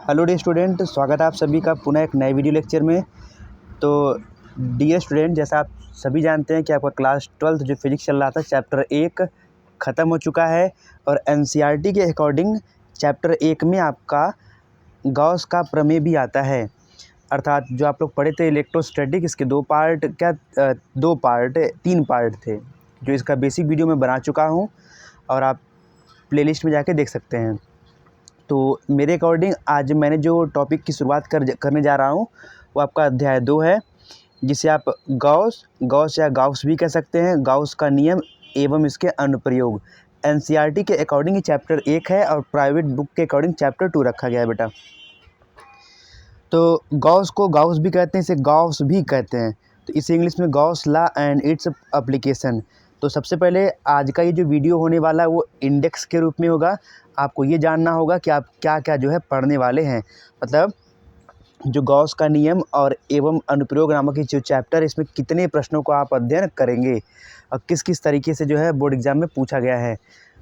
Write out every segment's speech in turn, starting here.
Hello dear student, स्वागत है आप सभी का पुनः एक नए वीडियो लेक्चर में। तो डियर स्टूडेंट, जैसा आप सभी जानते हैं कि आपका क्लास 12th जो फिजिक्स चल रहा था चैप्टर 1 ख़त्म हो चुका है और एनसीईआरटी के अकॉर्डिंग चैप्टर 1 में आपका गॉस का प्रमेय भी आता है। अर्थात जो आप लोग पढ़े थे इलेक्ट्रोस्टैटिक, इसके तीन पार्ट थे जो इसका बेसिक वीडियो मैं बना चुका हूँ और आप प्लेलिस्ट में जाके देख सकते हैं। तो मेरे अकॉर्डिंग आज मैंने जो टॉपिक की शुरुआत करने जा रहा हूँ वो आपका अध्याय 2 है, जिसे आप गॉस या गाउस भी कह सकते हैं। गॉस का नियम एवं इसके अनुप्रयोग एनसीईआरटी के अकॉर्डिंग चैप्टर 1 है और प्राइवेट बुक के अकॉर्डिंग चैप्टर 2 रखा गया है बेटा। तो गॉस को गाउस भी कहते हैं, इसे गॉस भी कहते हैं। तो इसे इंग्लिश में Gauss law and its application. तो सबसे पहले आज का ये जो वीडियो होने वाला है वो इंडेक्स के रूप में होगा। आपको ये जानना होगा कि आप क्या क्या जो है पढ़ने वाले हैं, मतलब जो गॉस का नियम और एवं अनुप्रयोग नामक ये जो चैप्टर है इसमें कितने प्रश्नों को आप अध्ययन करेंगे और किस किस तरीके से जो है बोर्ड एग्जाम में पूछा गया है।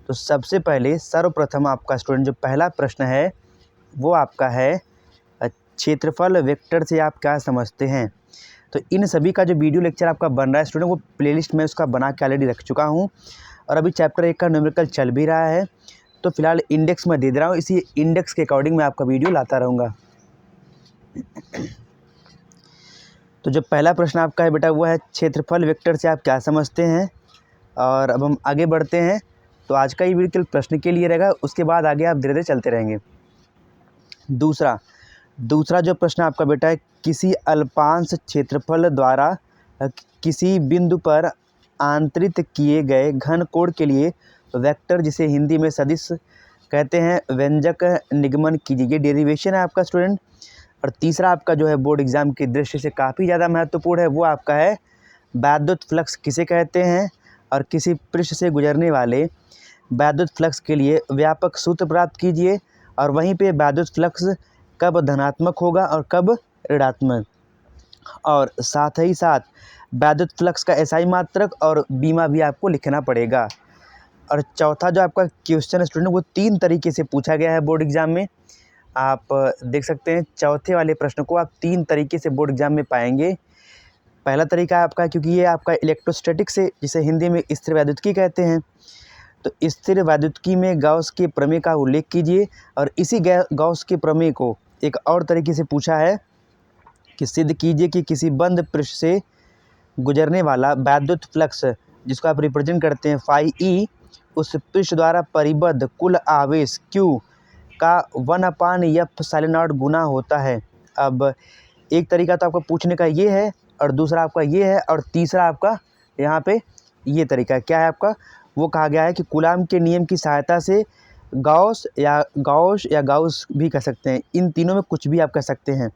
तो सबसे पहले सर्वप्रथम आपका स्टूडेंट जो पहला प्रश्न है वो आपका है क्षेत्रफल वेक्टर से आप क्या समझते हैं। तो इन सभी का जो वीडियो लेक्चर आपका बन रहा है स्टूडेंट वो प्लेलिस्ट में उसका बना के ऑलरेडी रख चुका हूँ और अभी चैप्टर 1 का न्यूमेरिकल चल भी रहा है। तो फिलहाल इंडेक्स में दे रहा हूँ, इसी इंडेक्स के अकॉर्डिंग मैं आपका वीडियो लाता रहूँगा। तो जो पहला प्रश्न आपका है बेटा वो है क्षेत्रफल वेक्टर से आप क्या समझते हैं। और अब हम आगे बढ़ते हैं। तो आज का ये वीडियो केवल प्रश्न के लिए रहेगा, उसके बाद आगे आप धीरे धीरे चलते रहेंगे। दूसरा जो प्रश्न आपका बेटा है, किसी अल्पांश क्षेत्रफल द्वारा किसी बिंदु पर आंतरित किए गए घन कोण के लिए वेक्टर, जिसे हिंदी में सदिश कहते हैं, व्यंजक निगमन कीजिए। ये डेरिवेशन है आपका स्टूडेंट। और तीसरा आपका जो है बोर्ड एग्जाम की दृष्टि से काफ़ी ज़्यादा महत्वपूर्ण है, वो आपका है वैद्युत फ्लक्स किसे कहते हैं और किसी पृष्ठ से गुजरने वाले वैद्युत फ्लक्स के लिए व्यापक सूत्र प्राप्त कीजिए। और वहीं पे वैद्युत फ्लक्स कब धनात्मक होगा और कब ऋणात्मक, और साथ ही साथ वैद्युत फ्लक्स का एसआई मात्रक और बीमा भी आपको लिखना पड़ेगा। और चौथा जो आपका क्वेश्चन है स्टूडेंट वो 3 तरीके से पूछा गया है बोर्ड एग्जाम में। आप देख सकते हैं चौथे वाले प्रश्न को आप 3 तरीके से बोर्ड एग्जाम में पाएंगे। पहला तरीका आपका, क्योंकि ये आपका इलेक्ट्रोस्टैटिक से, जिसे हिंदी में स्थिर वैद्युतिकी कहते हैं, तो स्थिर वैद्युतिकी में गॉस के प्रमेय का उल्लेख कीजिए। और इसी गॉस के प्रमेय को एक और तरीके से पूछा है कि सिद्ध कीजिए कि किसी बंद पृष्ठ से गुजरने वाला वैद्युत फ्लक्स, जिसको आप रिप्रेजेंट करते हैं फाई ई, उस पृष्ठ द्वारा परिबद्ध कुल आवेश Q का 1/F साइलेंट गुना होता है। अब एक तरीका तो आपका पूछने का ये है और दूसरा आपका ये है और तीसरा आपका यहाँ पे ये तरीका क्या है आपका, वो कहा गया है कि कूलाम के नियम की सहायता से गॉस या गाउस भी कह सकते हैं, इन तीनों में कुछ भी आप कह सकते हैं,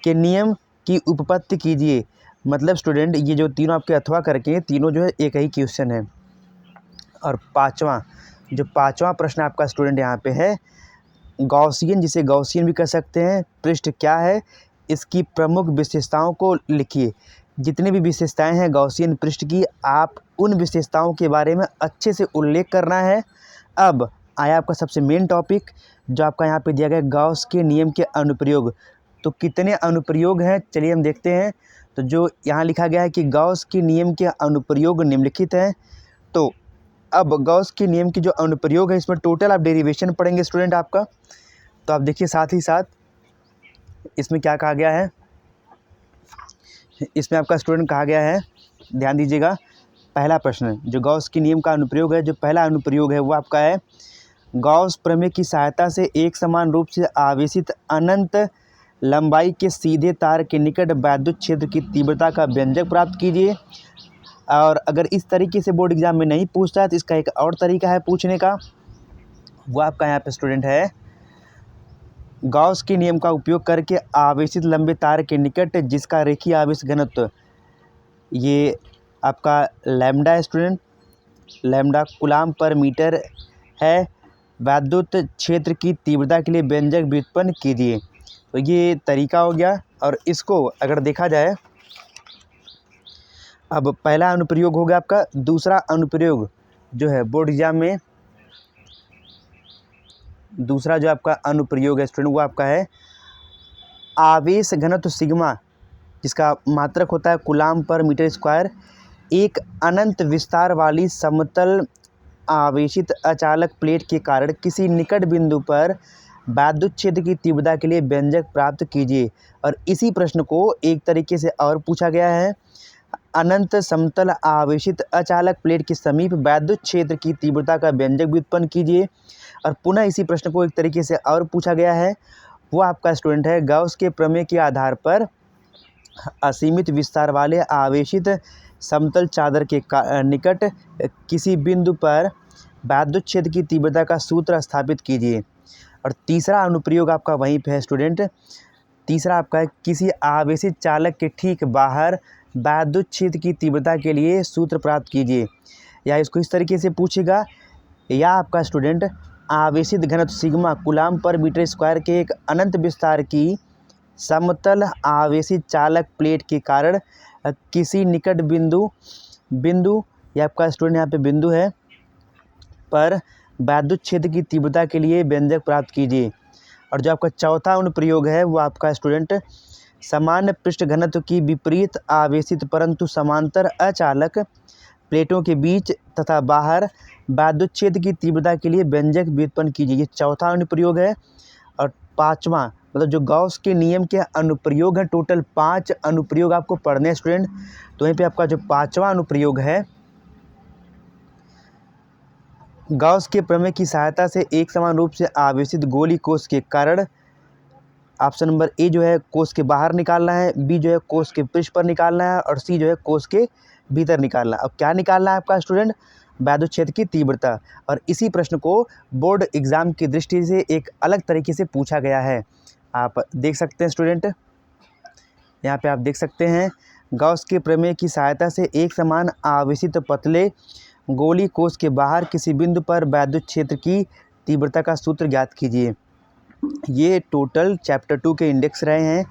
के नियम की उपपत्ति कीजिए। मतलब स्टूडेंट ये जो तीनों आपके अथवा करके तीनों जो है एक ही क्वेश्चन है। और पाँचवा प्रश्न आपका स्टूडेंट यहाँ पे है गॉसियन, जिसे गॉसियन भी कह सकते हैं, पृष्ठ क्या है, इसकी प्रमुख विशेषताओं को लिखिए। जितनी भी विशेषताएं हैं गॉसियन पृष्ठ की, आप उन विशेषताओं के बारे में अच्छे से उल्लेख करना है। अब आया आपका सबसे मेन टॉपिक जो आपका यहाँ पे दिया गया, गॉस के नियम के अनुप्रयोग। तो कितने अनुप्रयोग हैं चलिए हम देखते हैं। तो जो यहाँ लिखा गया है कि गॉस के नियम के अनुप्रयोग निम्नलिखित हैं। तो अब गॉस के नियम की जो अनुप्रयोग है इसमें टोटल आप डेरिवेशन पढ़ेंगे स्टूडेंट आपका। तो आप देखिए साथ ही साथ इसमें क्या कहा गया है, इसमें आपका स्टूडेंट कहा गया है, ध्यान दीजिएगा। पहला प्रश्न जो गॉस के नियम का अनुप्रयोग है, जो पहला अनुप्रयोग है वो आपका है गॉस प्रमेय की सहायता से एक समान रूप से आवेशित अनंत लंबाई के सीधे तार के निकट वैद्युत क्षेत्र की तीव्रता का व्यंजक प्राप्त कीजिए। और अगर इस तरीके से बोर्ड एग्जाम में नहीं पूछता है तो इसका एक और तरीका है पूछने का, वो आपका यहाँ पे स्टूडेंट है गॉस के नियम का उपयोग करके आवेशित लंबे तार के निकट जिसका रेखीय आवेश घनत्व, ये आपका लैम्डा है स्टूडेंट, लैम्डा कूलाम पर मीटर है, वैद्युत क्षेत्र की तीव्रता के लिए व्यंजक व्युत्पन्न कीजिए। तो ये तरीका हो गया। और इसको अगर देखा जाए, अब पहला अनुप्रयोग हो गया आपका। दूसरा अनुप्रयोग जो है बोर्ड एग्जाम में दूसरा जो आपका अनुप्रयोग है स्टूडेंट वो आपका है आवेश घनत्व सिग्मा, जिसका मात्रक होता है कूलाम पर मीटर स्क्वायर, एक अनंत विस्तार वाली समतल आवेशित अचालक प्लेट के कारण किसी निकट बिंदु पर विद्युत क्षेत्र की तीव्रता के लिए व्यंजक प्राप्त कीजिए। और इसी प्रश्न को एक तरीके से और पूछा गया है, अनंत समतल आवेशित अचालक प्लेट के समीप विद्युत क्षेत्र की तीव्रता का व्यंजक व्युत्पन्न कीजिए। और पुनः इसी प्रश्न को एक तरीके से और पूछा गया है, वो आपका स्टूडेंट है गाउस के प्रमेय के आधार पर असीमित विस्तार वाले आवेशित समतल चादर के निकट किसी बिंदु पर विद्युत क्षेत्र की तीव्रता का सूत्र स्थापित कीजिए। और तीसरा अनुप्रयोग आपका वहीं पे है स्टूडेंट, तीसरा आपका है किसी आवेशित चालक के ठीक बाहर विद्युत क्षेत्र की तीव्रता के लिए सूत्र प्राप्त कीजिए। या इसको इस तरीके से पूछेगा, या आपका स्टूडेंट आवेशित घनत्व सिग्मा कूलाम पर मीटर स्क्वायर के एक अनंत विस्तार की समतल आवेशित चालक प्लेट के कारण किसी निकट बिंदु या आपका स्टूडेंट यहाँ पे बिंदु है पर विद्युत क्षेत्र की तीव्रता के लिए व्यंजक प्राप्त कीजिए। और जो आपका चौथा अनुप्रयोग है वो आपका स्टूडेंट सामान्य पृष्ठ घनत्व की विपरीत आवेशित परंतु समांतर अचालक प्लेटों के बीच तथा बाहर विद्युत क्षेत्र की तीव्रता के लिए व्यंजक व्युत्पन्न कीजिए। ये चौथा अनुप्रयोग है। और पांचवा मतलब जो गॉस के नियम के अनुप्रयोग है, टोटल 5 अनुप्रयोग आपको पढ़ने हैं स्टूडेंट। तो वहीं पे आपका जो पांचवा अनुप्रयोग है, गॉस के प्रमेय की सहायता से एक समान रूप से आवेशित गोली कोष के कारण, ऑप्शन नंबर ए जो है कोष के बाहर निकालना है, बी जो है कोष के पृष्ठ पर निकालना है, और सी जो है कोष के भीतर निकालना है। अब क्या निकालना है आपका स्टूडेंट? विद्युत क्षेत्र की तीव्रता। और इसी प्रश्न को बोर्ड एग्जाम की दृष्टि से एक अलग तरीके से पूछा गया है। आप देख सकते हैं स्टूडेंट, यहाँ पे आप देख सकते हैं, गॉस के प्रमेय की सहायता से एक समान आवेशित पतले गोली कोष के बाहर किसी बिंदु पर विद्युत क्षेत्र की तीव्रता का सूत्र ज्ञात कीजिए। ये टोटल चैप्टर 2 के इंडेक्स रहे हैं।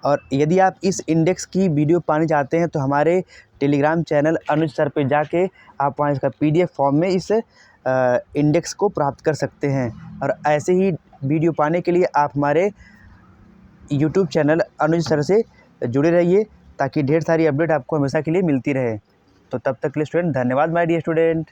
और यदि आप इस इंडेक्स की वीडियो पानी चाहते हैं तो हमारे टेलीग्राम चैनल अनुज सर पे जाके आप वहाँ इसका PDF फॉर्म में इस इंडेक्स को प्राप्त कर सकते हैं। और ऐसे ही वीडियो पाने के लिए आप हमारे यूट्यूब चैनल अनुज सर से जुड़े रहिए, ताकि ढेर सारी अपडेट आपको हमेशा के लिए मिलती रहे। तो तब तक के लिए स्टूडेंट धन्यवाद माय डियर स्टूडेंट।